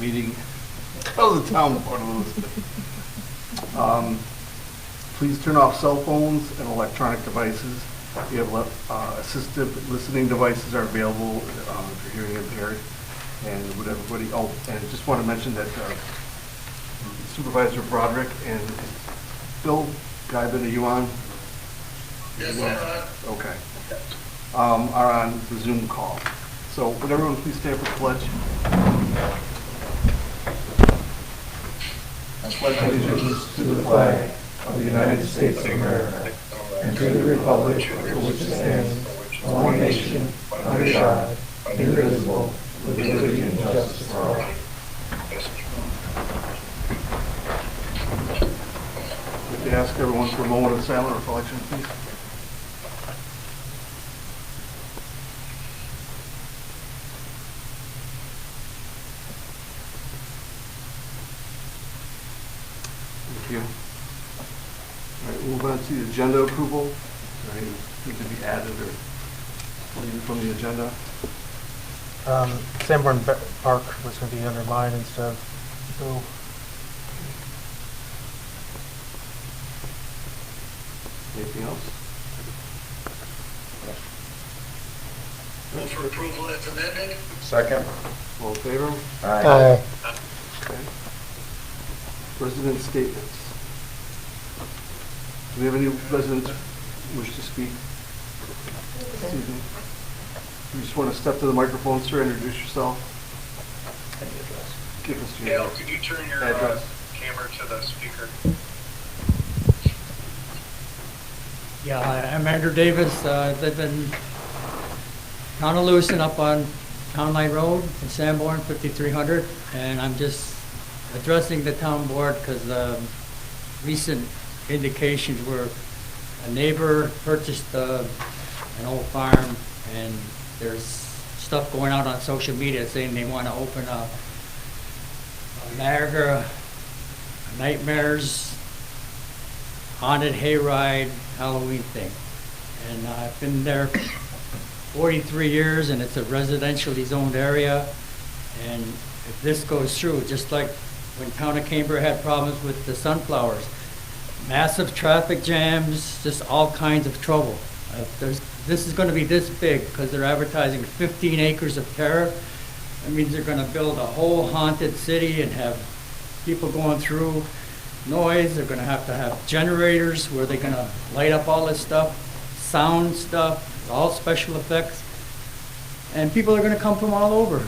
meeting of the town board of Lewiston. Please turn off cell phones and electronic devices. You have assistive listening devices are available if you're hearing impaired. And would everybody, and just want to mention that Supervisor Broderick and Bill Guyman, are you on? Yes, I'm on. Okay. Are on the Zoom call. So would everyone please stand for the pledge? I pledge allegiance to the flag of the United States of America and to the republic for which it stands, one nation, under God, indivisible, with liberty and justice for all. If you ask everyone for a moment of silent reflection, please. Thank you. All right, we'll move on to the agenda approval. Is there anything to be added or deleted from the agenda? Sanborn Park was going to be under mine instead of Bill. Anything else? Move for approval as amended. Second. All in favor? Aye. Okay. Resident statements. Do we have any residents who wish to speak? Excuse me. You just want to step to the microphone, sir, introduce yourself. Give us your Gail, could you turn your address. camera to the speaker? Yeah, I'm Andrew Davis. I live in Town of Lewiston up on Town Line Road in Sanborn, 5300. And I'm just addressing the town board because recent indications were a neighbor purchased an old farm, and there's stuff going out on social media saying they want to open a Niagara Nightmares haunted hayride Halloween thing. And I've been there 43 years, and it's a residentially zoned area. And if this goes through, just like when Town of Cambria had problems with the sunflowers, massive traffic jams, just all kinds of trouble. This is going to be this big because they're advertising 15 acres of terror. That means they're going to build a whole haunted city and have people going through noise. They're going to have generators where they're going to light up all this stuff, sound stuff, all special effects. And people are going to come from all over,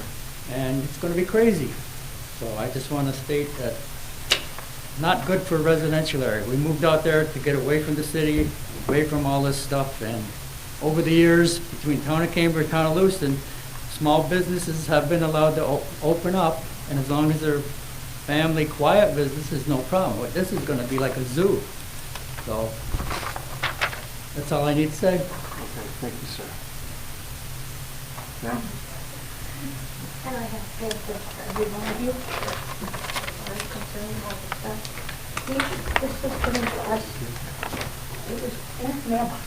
and it's going to be crazy. So I just want to state that not good for a residential area. We moved out there to get away from the city, away from all this stuff, and over the years, between Town of Cambria and Town of Lewiston, small businesses have been allowed to open up, and as long as they're family, quiet businesses, no problem. But this is going to be like a zoo. So that's all I need to say. Okay, thank you, sir. Ma'am? And I have paid this for every one of you. I'm concerned about the stuff. This was given to us. It was in a mailbox.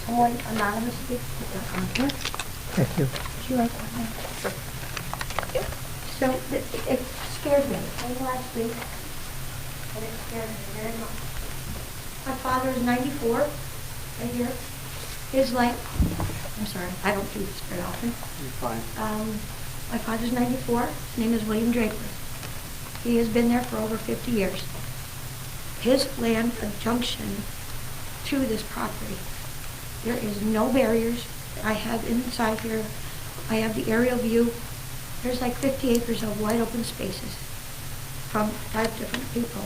Someone anonymously put that on here. Thank you. Would you like one? So it scared me. It came last week, and it scared me very much. My father is 94, right here. His life, I'm sorry, I don't do this very often. You're fine. My father's 94. His name is William Draper. He has been there for over 50 years. His land adjunction to this property. There is no barriers. I have inside here, I have the aerial view. There's like 50 acres of wide open spaces from 5 different people.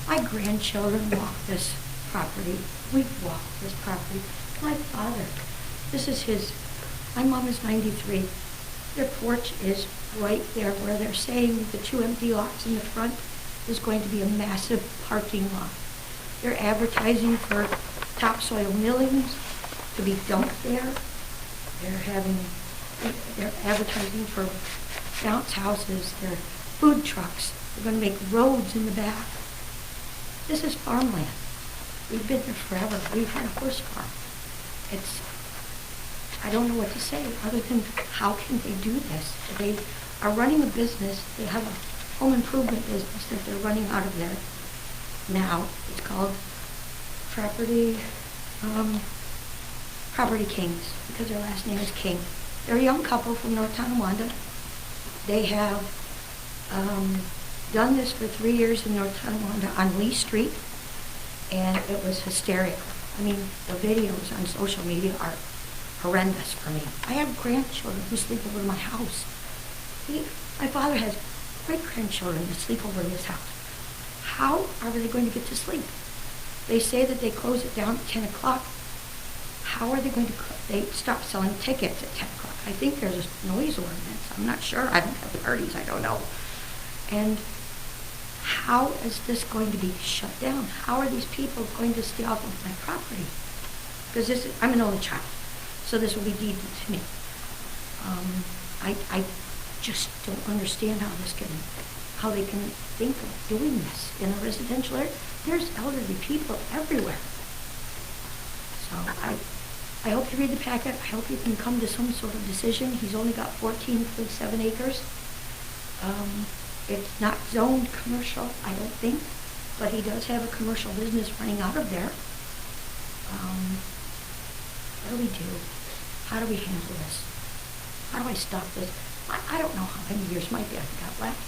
My grandchildren walk this property. We walk this property. My father, this is his. My mom is 93. Their porch is right there where they're saying the 2 empty lots in the front is going to be a massive parking lot. They're advertising for topsoil millings to be dumped there. They're advertising for bounce houses, their food trucks. They're going to make roads in the back. This is farmland. We've been there forever. We've had a horse farm. I don't know what to say other than how can they do this? They are running a business. They have a home improvement business that they're running out of there now. It's called Property, Property Kings, because their last name is King. They're a young couple from North Tonawanda. They have done this for 3 years in North Tonawanda on Lee Street, and it was hysterical. I mean, the videos on social media are horrendous for me. I have grandchildren who sleep over my house. My father has great-grandchildren that sleep over his house. How are they going to get to sleep? They say that they close it down at 10 o'clock. How are they going to, they stop selling tickets at 10 o'clock. I think there's a noise ordinance. I'm not sure. I don't have parties. I don't know. And how is this going to be shut down? How are these people going to stay off of my property? Because I'm an only child, so this will be deeded to me. I just don't understand how they can think of doing this in a residential area. There's elderly people everywhere. So I hope you read the packet. I hope you can come to some sort of decision. He's only got 14.7 acres. It's not zoned commercial, I don't think, but he does have a commercial business running out of there. What do we do? How do we handle this? How do I stop this? I don't know how many years my dad got left.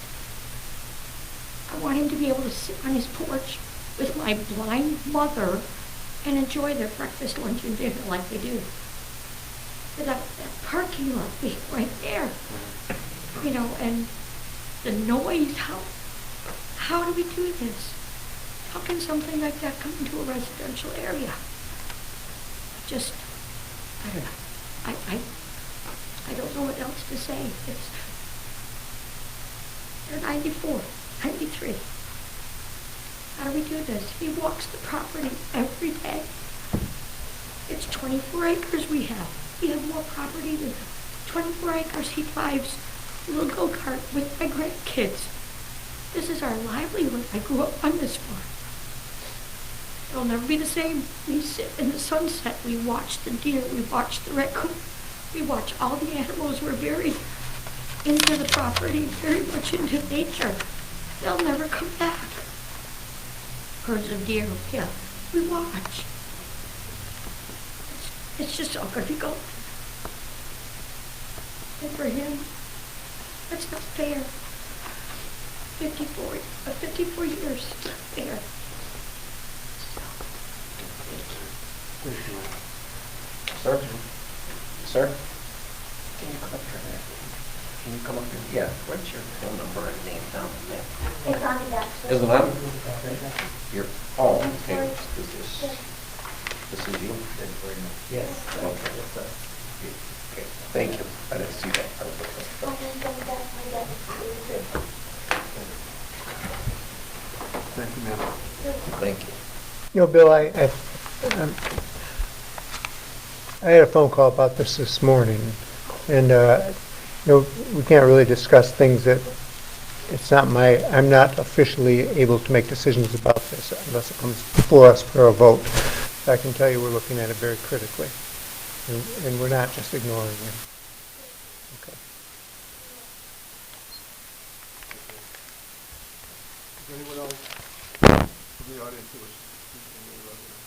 I want him to be able to sit on his porch with my blind mother and enjoy their breakfast, lunch, and dinner like they do. That parking lot being right there, you know, and the noise, how do we do this? How can something like that come into a residential area? Just, I don't know. I don't know what else to say. They're 94, 93. How do we do this? He walks the property every day. It's 24 acres we have. We have more property than 24 acres. He drives a little go-kart with my grandkids. This is our livelihood. I grew up on this farm. It'll never be the same. We sit in the sunset. We watch the deer. We watch the raccoon. We watch all the animals. We're very into the property, very much into nature. They'll never come back. Herds of deer, yeah. We watch. It's just all going to be gone. And for him, that's not fair. 54 years, it's not fair. Sir? Sir? Can you come up here, man? Can you come up here? Yeah. What's your phone number and name down there? It's on the back. Is it on? Your, oh, okay. This is you? Yes. Okay. Okay. Thank you. I didn't see that. Thank you, ma'am. Thank you. You know, Bill, I had a phone call about this morning, and you know, we can't really discuss things that I'm not officially able to make decisions about this unless it comes before us for a vote. I can tell you we're looking at it very critically, and we're not just ignoring it. Okay. Is there anyone else from the audience who wishes to speak on the resident?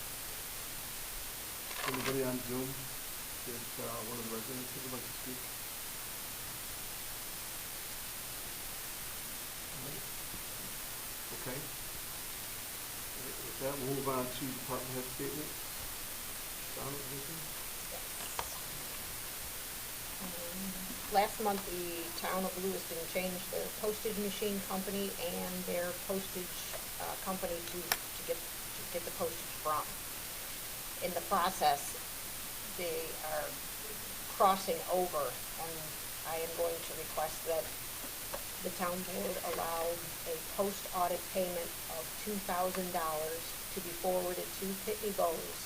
Anybody on Zoom? Is one of the residents who would like to speak? Okay. With that, we'll move on to department head statement. Donna, anything? Last month, the town of Lewiston changed their postage machine company and their postage company to get the postage from. In the process, they are crossing over, and I am going to request that the town board allow a post-audit payment of $2,000 to be forwarded to Pitney Bowes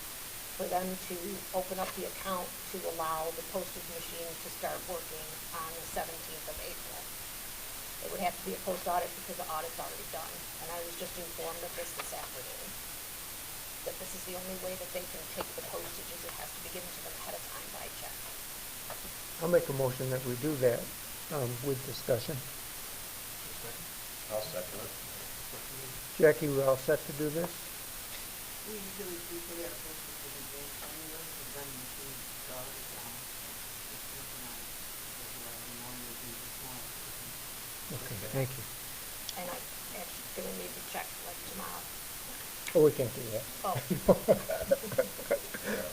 for them to open up the account to allow the postage machine to start working on the 17th of April. It would have to be a post-audit because the audit's already done, and I was just informed of this afternoon, that this is the only way that they can take the postages. It has to be given to them ahead of time by check. I'll make a motion that we do that. with discussion. I'll second it. Jackie, we all set to do this? We usually put that first before we go anywhere, but then the food does, just organize, because we're having one will be tomorrow. Okay, thank you. And I actually gonna need to check like tomorrow. Oh, we can't do that. Oh,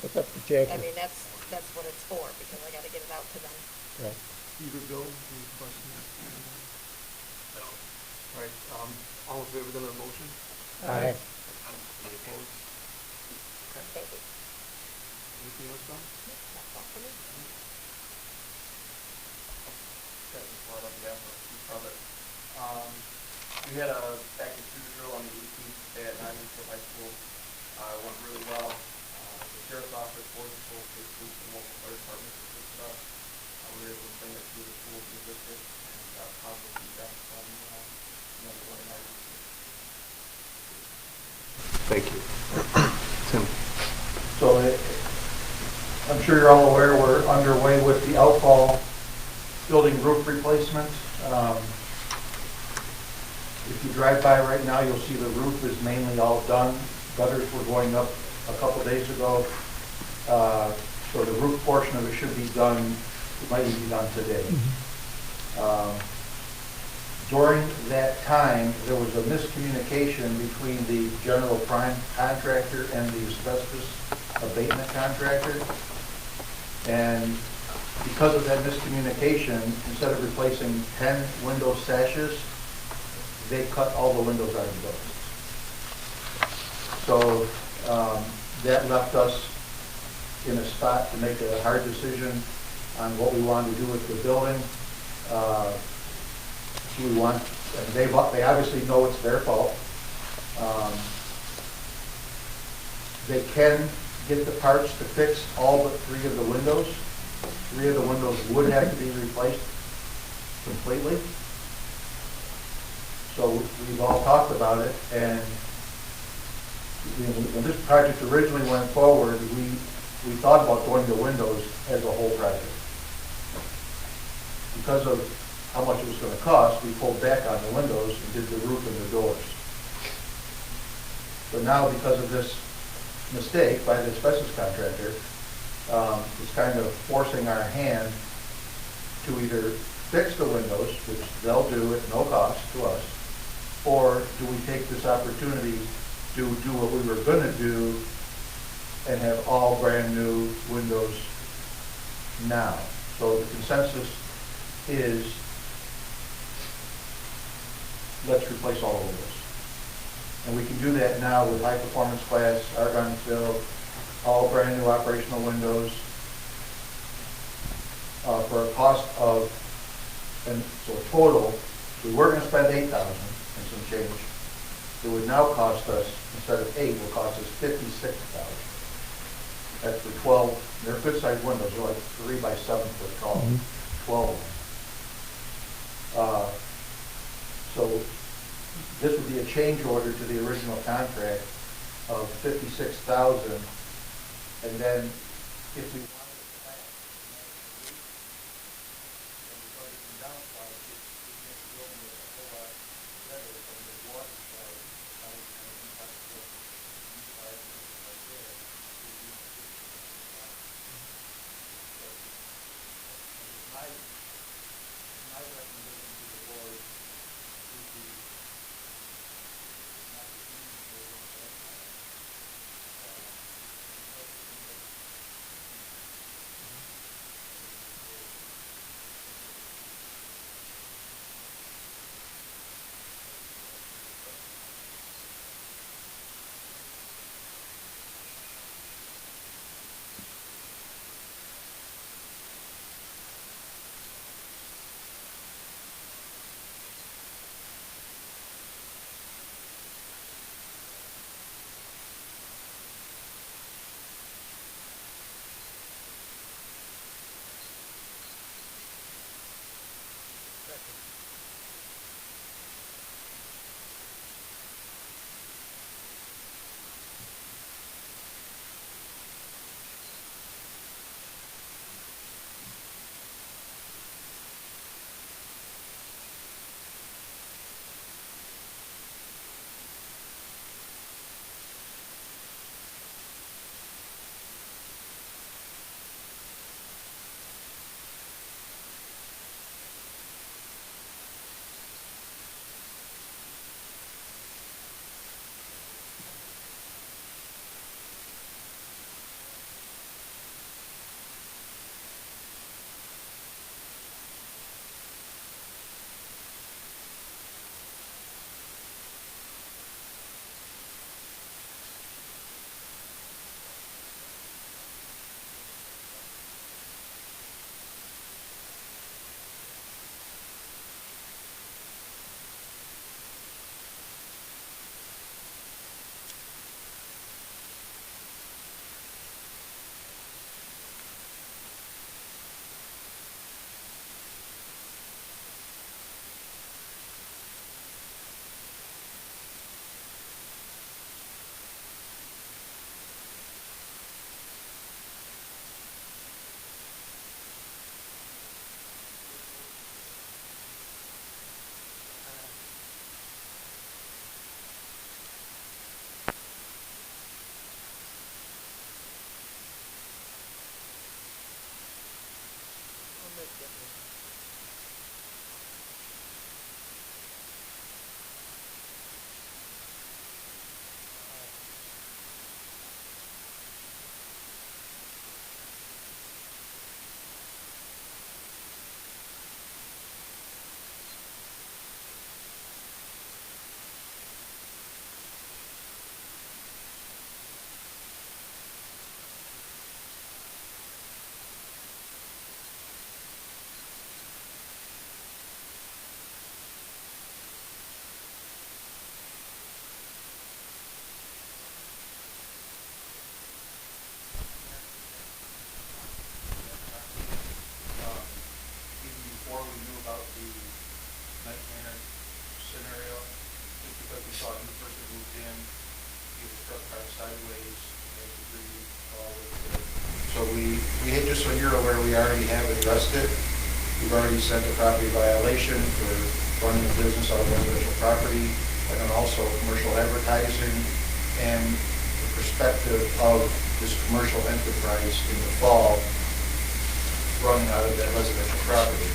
It's up to Jackie. I mean, that's what it's for, because I gotta get it out to them. Right. Either Bill, any questions? No. All right, all in favor of the motion? Aye. Any opposed? Okay. Thank you. Anything else, John? That's all for me. Okay, brought up again, of it. We had a active shooter drill on the 18th day at Lewiston High School. It went really well. The sheriff's office, border patrol, state police, and local fire departments assisted us. We were able to bring it to the schools in the district and got positive feedback from everyone in our district. Thank you. Tim? So I'm sure you're all aware, we're underway with the outfall building roof replacement. If you drive by right now, you'll see the roof is mainly all done. Gutters were going up a couple days ago. So the roof portion of it should be done, it might even be done today. During that time, there was a miscommunication between the general prime contractor and the asbestos abatement contractor. And because of that miscommunication, instead of replacing 10 window sashes, they cut all the windows out of the building. So that left us in a spot to make a hard decision on what we wanted to do with the building. And they obviously know it's their fault. They can get the parts to fix all but 3 of the windows. 3 of the windows would have to be replaced completely. So we've all talked about it, and when this project originally went forward, we thought about doing the windows as a whole project. Because of how much it was going to cost, we pulled back on the windows and did the roof and the doors. But now, because of this mistake by the asbestos contractor, it's kind of forcing our hand to either fix the windows, which they'll do at no cost to us, or do we take this opportunity to do what we were going to do and have all brand new windows now? So the consensus is, let's replace all the windows. And we can do that now with high performance glass, argon fill, all brand new operational windows for a cost of, and so a total, we were going to spend $8,000 and some change. It would now cost us, instead of 8, will cost us $56,000. That's for 12, they're good sized windows, they're like 3 by 7 foot tall, 12 of them. So this would be a change order to the original contract of $56,000, and then if we wanted to plan, and we've already come down side, it makes the building look a whole lot better from the water side. I would kind of impact the building east side and right there. So my recommendation to the board would be not to change the Even before we knew about the nightmare scenario, just because we saw a new person moved in, he was struck by sideways, and had to breathe all the way through. So just so you're aware, we already have addressed it. We've already sent a property violation for running a business on residential property, and then also commercial advertising, and the perspective of this commercial enterprise in the fall running out of that residential property.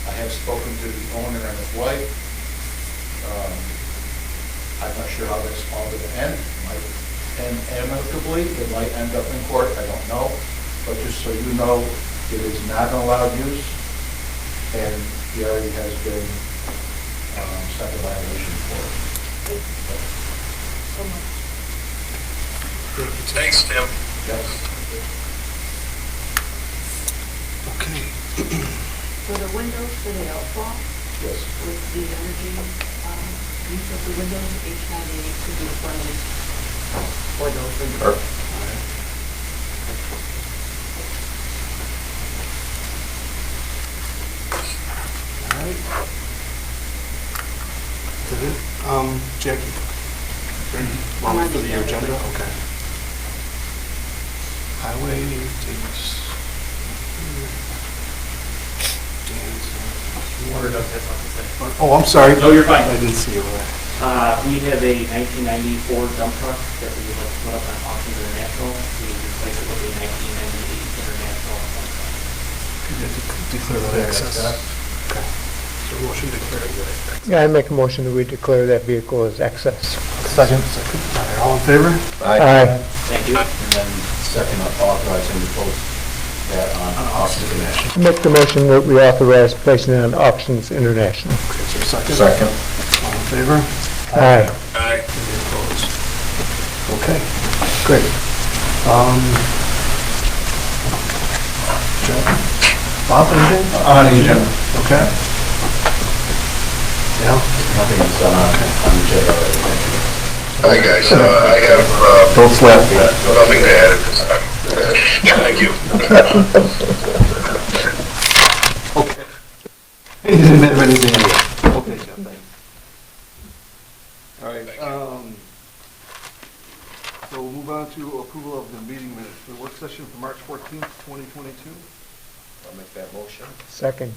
I have spoken to the owner and his wife. I'm not sure how that's all going to end. It might end amicably, it might end up in court, I don't know. But just so you know, it is not an allowed use, and he already has been sent a violation for it. So much. Thanks, Tim. Yes. Okay. For the windows, for the outfall, Yes. with the energy use of the windows, H98 should be friendly for those windows. All right. Is that it? Jackie? I'm on For the the agenda. agenda, okay. Highway takes. Oh, I'm sorry. No, you're fine. I didn't see you. We have a 1994 dump truck that we would like to put up on Auction International. We replace it with a 1998 International dump truck. Could you declare that access? Okay. So motion to declare that. Yeah, I make a motion that we declare that vehicle as excess. Second. Second. All right, all in favor? Aye. Thank you. And then second, authorizing the post that on Auction International. I make the motion that we authorize placing it on Auctions International. Okay, is there a second? Second. All in favor? Aye. Aye. Any opposed? Okay, great. Joe? Bob, anything? On the agenda. Okay. Yeah? Nothing's on the agenda already. Thank you. Hi, guys. I have Don't slap me. nothing to add at this time. Thank you. Okay. He didn't have anything yet. Okay, Jeff, thanks. All right, so we'll move on to approval of the meeting minutes. The work session for March 14th, 2022. I'll make that motion. Second.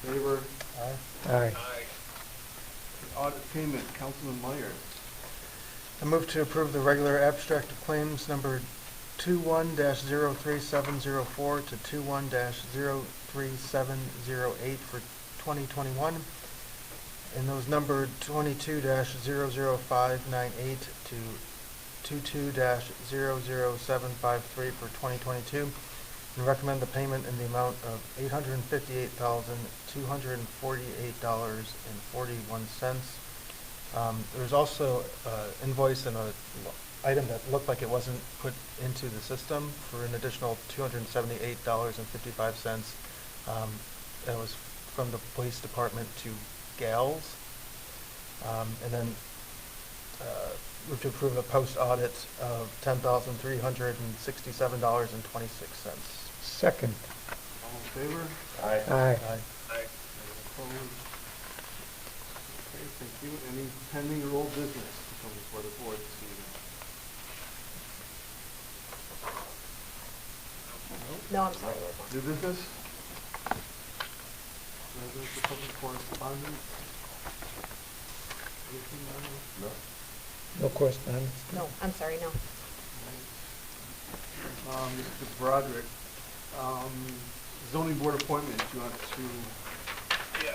All in favor? Aye. Audit payment, Councilman Myers. I move to approve the regular abstract of claims number 21-03704 to 21-03708 for 2021, and those numbered 22-00598 to 22-00753 for 2022, and recommend the payment in the amount of $858,248.41. There's also invoice and a item that looked like it wasn't put into the system for an additional $278.55. That was from the police department to Gals. And then move to approve a post audit of $10,367.26. Second. All in favor? Aye. Aye. Any opposed? Okay, thank you. Any pending or old business to come before the board this evening? No, I'm sorry. there's one. New business? Residential public correspondence? Anything, No. No correspondence? No, I'm sorry, no. Mr. Broderick, Zoning board appointments, you want to, Yeah.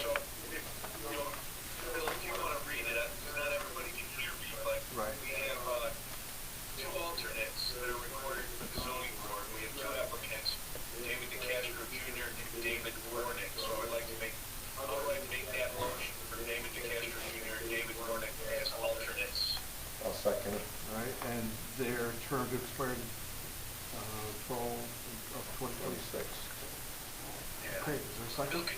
So, if, you know, Bill, if you want to read it, not everybody can hear me, but Right. we have, two alternates that are recorded for the zoning board. We have two applicants, David DeCastro Jr. and David Warnick. So I would like to make that motion for David DeCastro Jr. and David Warnick as alternates. I'll second it. all right, and their term to expire 12 of 2026. Yeah. Okay, is there a second? Bill, can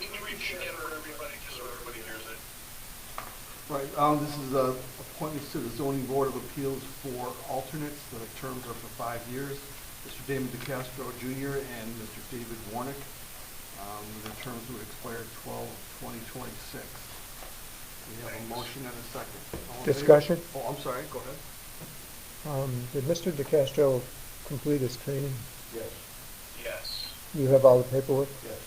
you repeat that for everybody, just so everybody hears it? Right, this is appointments to the zoning board of appeals for alternates. The terms are for 5 years. Mr. Damon DeCastro Jr. and Mr. David Warnick. The terms would expire 12/2026. We have a motion and a second. All in favor? Discussion? Oh, I'm sorry, go ahead. Did Mr. DeCastro complete his training? Yes, Yes. You have all the paperwork? yes.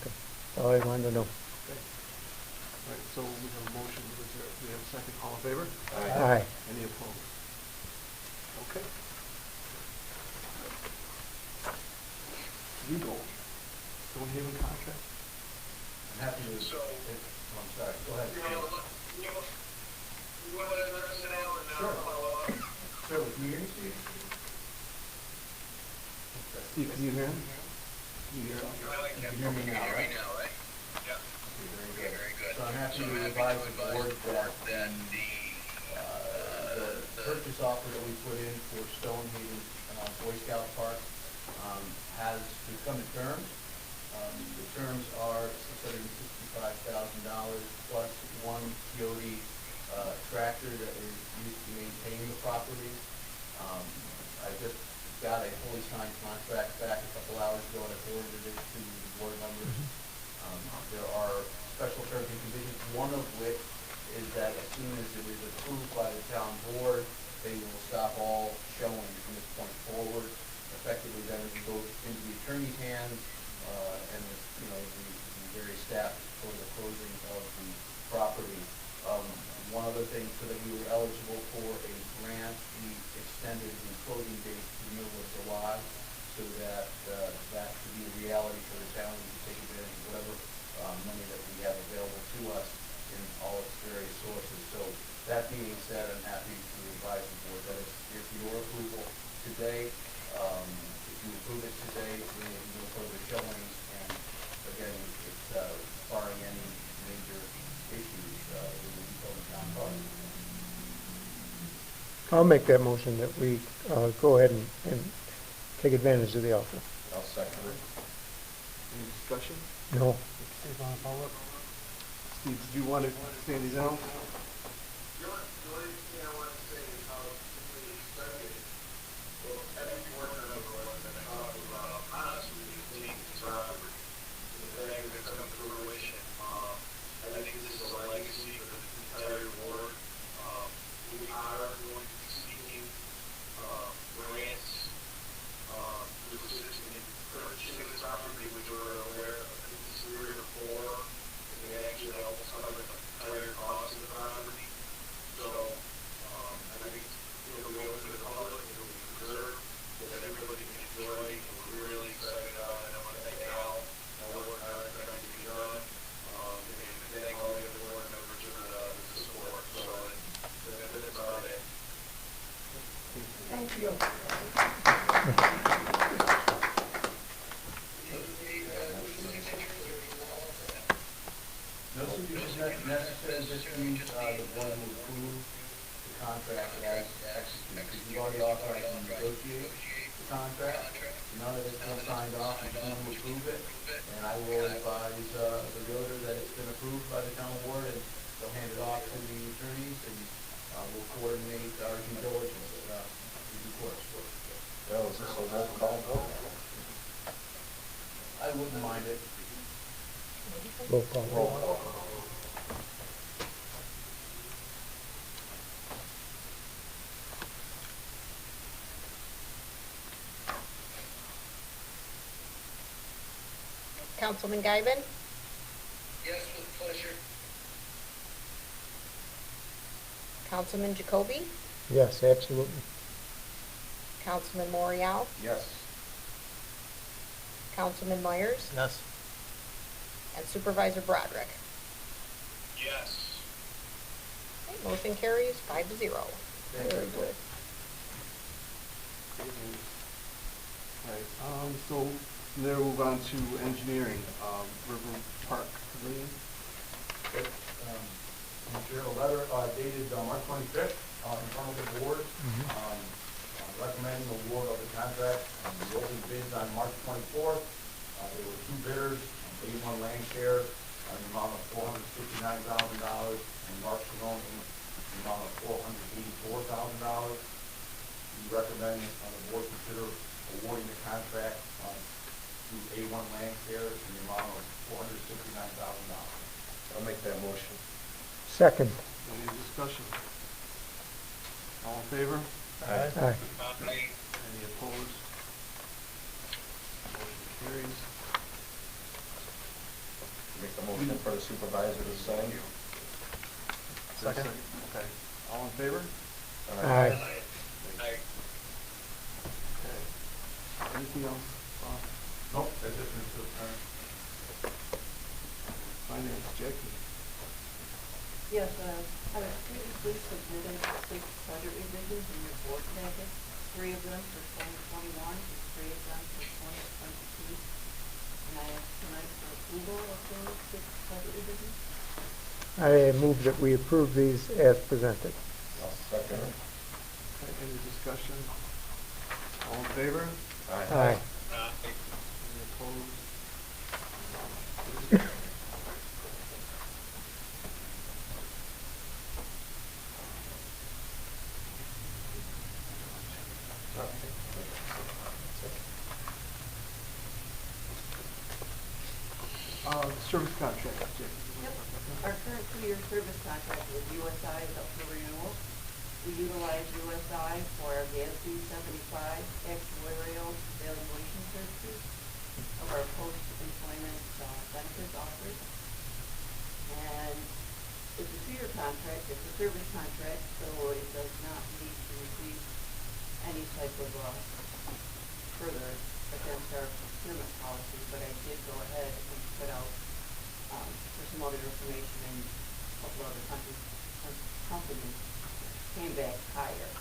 Okay. All I wanted to know. Okay. All right, so we have a motion, we have a second, all in favor? Aye. Any opposed? Okay. Legal, Stone Haven contract? I'm happy to, So- I'm sorry, go ahead. You want to address it now or now Sure. follow up? Sure, can you hear me, Steve? Steve, can you hear him? Can you hear him? You can hear me now, right? right? Yeah. Okay, very good. So I'm happy So to advise the board that the purchase offer that we put in for Stonehaven Boy Scout Park has come to terms. The terms are $665,000 plus one Coyote tractor that is used to maintain the property. I just got a fully signed contract back a couple hours ago and I forwarded it to the board members. There are special terms and conditions, one of which is that as soon as it is approved by the town board, they will stop all showing from this point forward. Effectively, then it goes into the attorney's hands, and the various staff for the closing of the property. One other thing, so that we were eligible for a grant, we extended the closing date to the middle of July, so that that could be a reality for the town. We could take advantage of whatever money that we have available to us in all its various sources. So that being said, I'm happy to advise the board that if your approval today, if you approve it today, then there will be no further showings. And again, it's barring any major issues, we will be going down park. I'll make that motion that we go ahead and take advantage of the offer. I'll second it. Any discussion? No. Steve, want to follow up? Steve, did you want to say anything else? The only thing I want to say is how we expected, well, every board member was in the talk about how possibly we take this property. The fact that it's come to fruition. I think this is a legacy for the entire board. We are going to be seeking grants to assist in purchasing this property, which we're aware of. I think it's 3 or 4. And they actually help us cover the entire cost of the property. So, I think it'll be open to the public, it'll be preserved, that everybody can enjoy, and we're really excited about it. I want to thank Al, and work hard trying to be done, and thank all the other board members for the support. So, that's about it. Thank you. No signatures necessary, this means the board will approve the contract as executed. You've already authorized to negotiate the contract. None of it's been signed off, you don't approve it. And I will advise the realtor that it's been approved by the town board, and they'll hand it off to the attorneys, and we'll coordinate our due diligence in due course. Well, is this a roll call vote? I wouldn't mind it. Roll call. Roll call. Councilman Guyven, Yes, with pleasure. Councilman Jacoby, Yes, absolutely. Councilman Morial, Yes. Councilman Myers, Yes. and Supervisor Broderick. Yes. Okay, motion carries 5-0. Very good. Right, so from there we'll move on to engineering, River Park Pavilion. We have a letter dated March 25th in front of the board, recommending award of the contract. We opened bids on March 24th. There were two bidders, A1 Landcare, in the amount of $459,000, and Mark Salone, in the amount of $484,000. We recommend the board consider awarding the contract to A1 Landcare in the amount of $469,000. I'll make that motion. Second. Any discussion? All in favor? Aye. Any opposed? Motion carries. Make the motion for the supervisor to sign. Second. Okay, all in favor? Aye. Okay. Anything else? Nope, that's it, Mr. Attorney. Finance, Jackie. Yes, I was previously submitted 6 budget revisions in your board packet, 3 of them for 2021 and 3 of them for 2022. And I ask tonight for approval of those 6 budget revisions. I move that we approve these as presented. I'll second it. Okay, any discussion? All in favor? Aye. Any opposed? The service contract, Jackie. Yep. Our current 2-year service contract with USI is up for renewal. We utilize USI for our GASB 75 actuarial evaluation services of our post-employment benefits offers. And it's a 2-year contract, it's a service contract, so it does not need to receive any type of further against our procurement policy, but I did go ahead and put out for some other information, and a couple other companies came back higher.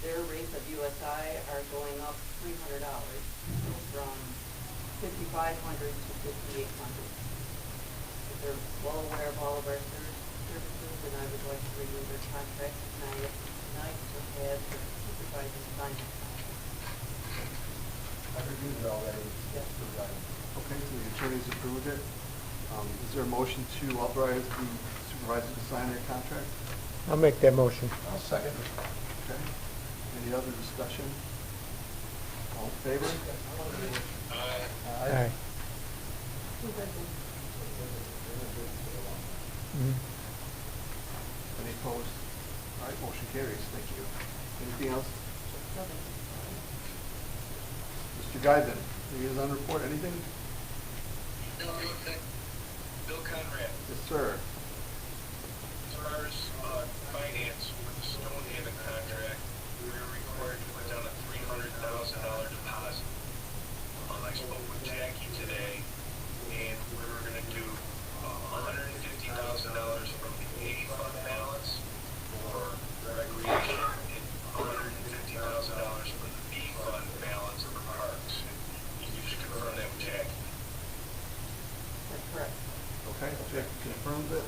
Their rates of USI are going up $300, so from $5,500 to $5,800. If they're well aware of all of our services, and I would like to renew their contract tonight to have the supervisor sign the contract. I've reviewed it already. Yes. Okay, so the attorneys approved it. Is there a motion to authorize the supervisor to sign their contract? I'll make that motion. I'll second. Okay. Any other discussion? All in favor? Aye. Mhm. Any opposed? All right, motion carries. Thank you. Anything else? Mr. Guyton, liaison report, anything? No, real quick. Bill Conrad, Yes, sir. as far as finance with the Stone Haven contract, we were required to put down a $300,000 deposit. I spoke with Jackie today, and we were gonna do $150,000 from the A fund balance for recreation and $150,000 from the B fund balance for parks. You can just confirm that with Jackie. That's correct. Okay, Jackie confirmed it.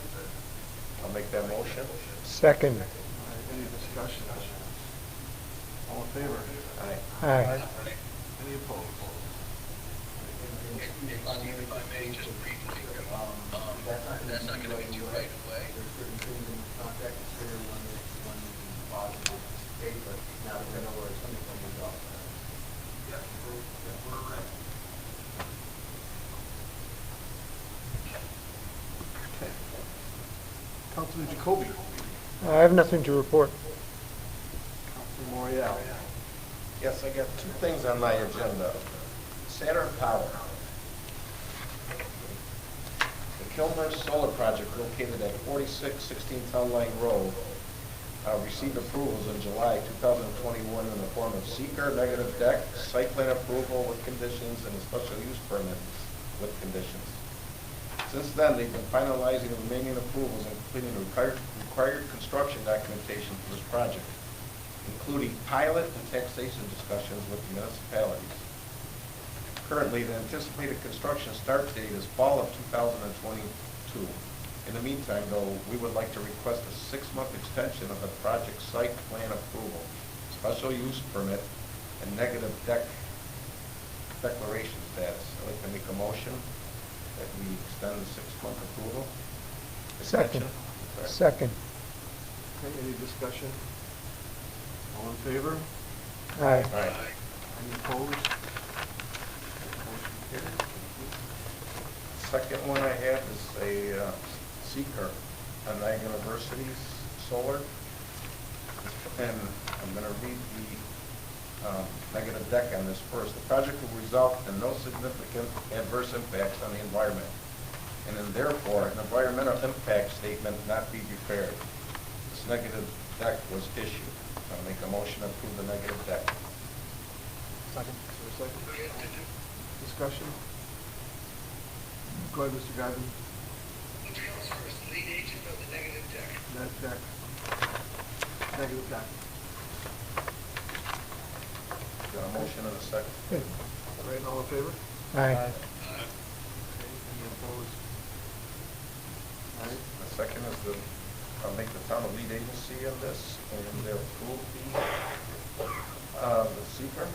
I'll make that motion. Second. All right, any discussion? All in favor? Aye. Any opposed? Steve, if I may, just briefly, that's not gonna be due right away. There's certain things in the contract that trigger when the deposit is paid, but now we know where it's coming from. Yeah, we're ready. Okay. Councilman Jacoby. I have nothing to report. Councilman Morial. Yes, I got 2 things on my agenda. Saturn Power. The Kilmer Solar Project located at 4616 Town Line Road received approvals in July 2021 in the form of seeker, negative deck, site plan approval with conditions, and a special use permit with conditions. Since then, they've been finalizing the remaining approvals and completing the required construction documentation for this project, including pilot and taxation discussions with municipalities. Currently, the anticipated construction start date is fall of 2022. In the meantime, though, we would like to request a 6-month extension of the project site plan approval, special use permit, and negative deck declaration status. I'd like to make a motion that we extend the 6-month approval. Second. Sorry. Second. Okay, any discussion? All in favor? Aye. Aye. Any opposed? Motion carries. Thank you. Second one I have is a seeker on Niagara University's solar. And I'm going to read the negative deck on this first. The project will result in no significant adverse impacts on the environment, and then therefore an environmental impact statement not be prepared. This negative deck was issued. I'll make a motion to approve the negative deck. Second. Is there a second? Discussion? Go ahead, Mr. Guyton. Which comes first, lead agent or the negative deck? That deck. Negative deck. Got a motion and a second. Good. All right, all in favor? Aye. Okay, any opposed? All right, The second is the, I'll make the town a lead agency of this, and they'll approve the seeker.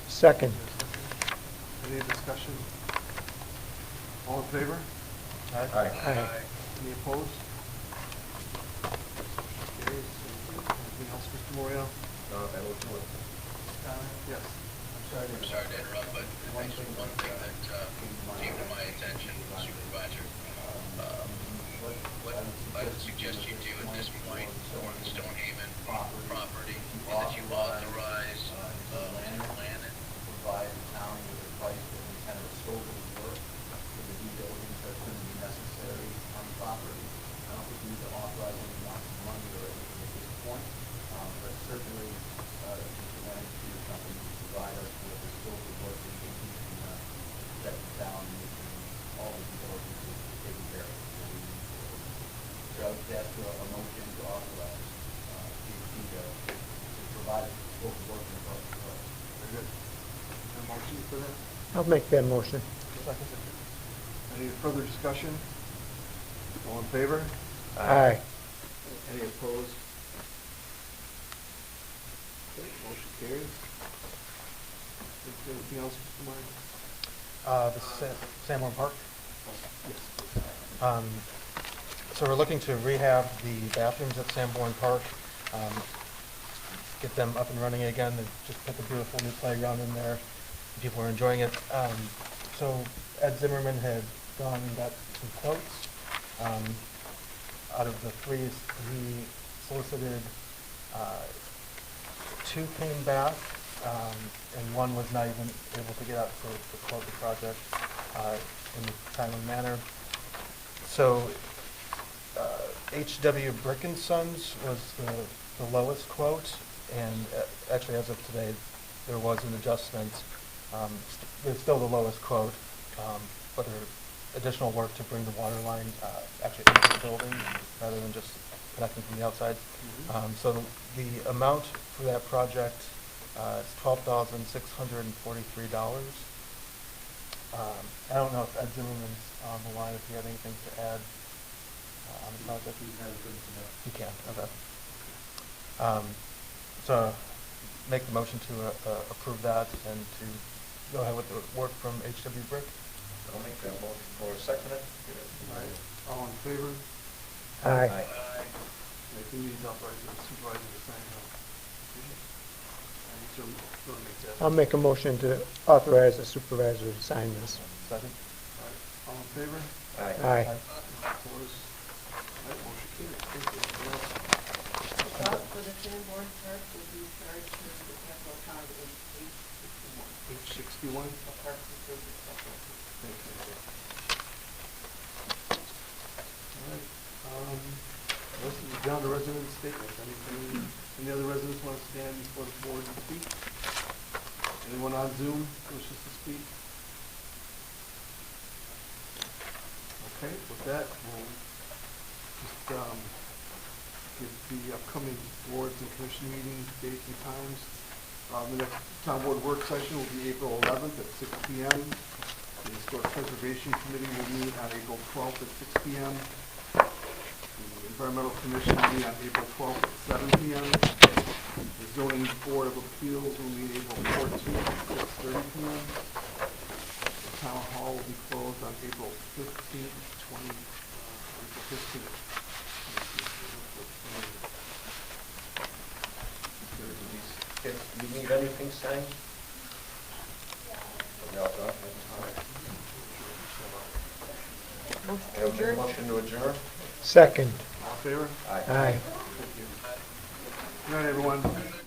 Second. any discussion? All in favor? Aye. Aye. Any opposed? Carries. Thank you. Anything else, Mr. Morial? No, that will do it. Yes. I'm sorry to interrupt, but one thing that came to my attention, Supervisor, what I would suggest you do at this point for the Stonehaven property is that you authorize land and Provide the town with advice and kind of a scope of work for the due diligence that's going to be necessary on the property. I don't think we need to authorize any amounts of money or anything at this point, but certainly, Mr. Lang, to your company, to provide us with a scope of work that we can protect the town and we can, all the due diligence is taken care of. So I would ask for a motion to authorize, to provide a scope of work in the project. Very good. Is there a motion for that? I'll make that motion. Second. Any further discussion? All in favor? Aye. Any opposed? Okay, motion carries. Anything else, Mr. Meyer? The Sanborn Park. Yes. So we're looking to rehab the bathrooms at Sanborn Park, get them up and running again, and just put the beautiful new playground in there. People are enjoying it. So Ed Zimmerman had gone and got some quotes. Out of the 3, he solicited 2 came back, and 1 was not even able to get out to quote the project in a timely manner. So H.W. Brick and Sons was the lowest quote, and actually as of today, there was an adjustment. It's still the lowest quote, but there additional work to bring the water line actually into the building rather than just connecting from the outside. So the amount for that project is $12,643. I don't know if Ed Zimmerman's on the line, if you have anything to add on the project. He can, okay. So make the motion to approve that and to go ahead with the work from H.W. Brick. I'll make that motion for a second. All right, all in favor? Aye. I think we need to authorize the supervisor to sign off. I'll make a motion to authorize the supervisor to sign this. Second. All right, all in favor? Aye. Opposed? All right, motion carries. Thank you. Anything else? Cost for the Sanborn Park will be charged to the capital account of H61? H61. The Parks and Service Capital. Thank you. All right, Down to resident statements. Any other residents want to stand before the board and speak? Anyone on Zoom wishes to speak? Okay, with that, we'll just give the upcoming boards and commission meetings, dates and times. The next town board work session will be April 11th at 6 p.m. The Historic Preservation Committee will meet on April 12th at 6 p.m. The Environmental Commission will meet on April 12th at 7 p.m. The Zoning Board of Appeals will meet April 14th at 6:30 p.m. The Town Hall will be closed on April 15th, April 15th. If you need anything signed? No, no. Motion to adjourn? Motion to adjourn? Second. All in favor? Aye. Aye. Thank you. Good night, everyone.